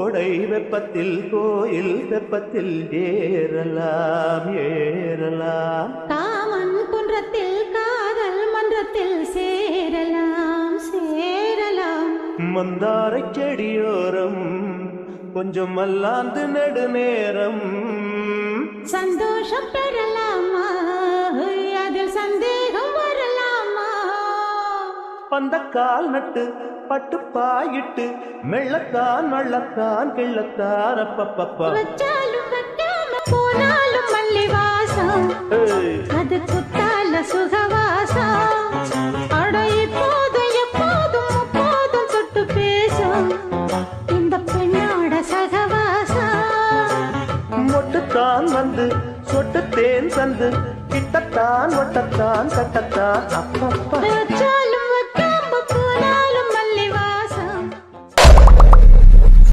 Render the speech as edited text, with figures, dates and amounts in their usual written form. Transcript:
கோடை வெப்பத்தில் கோயில் வெப்பத்தில் ஏறலாம் ஏறலாம். காமன் குன்றத்தில் காதல் மன்றத்தில் சேரலாம் சேரலாம். மந்தாரை செடியோரம் கொஞ்சம் மல்லாந்து நெடுநேரம் சந்தோஷம் பெறலாமா அதில் சந்தேகம் வரலாமா. பந்தக்கால் நட்டு பட்டு பாயிட்டு மெள்ளத்தான் வள்ளத்தான் கிள்ளத்தான் அப்பப்பப்பா. வச்சாலும் வைக்காம போனாலும் மல்லி வாசம் அது குத்தால சுகவாசம். அட இப்போதும் எப்போதும் எப்போதும் தொட்டு பேசும் இந்த பெண்ணோட சகவாசம். மொட்டுத்தான் வந்து சொட்டு தேன் தந்து கிட்டத்தான் ஒட்டத்தான் கட்டத்தான் அப்பப்பா. வச்சாலும்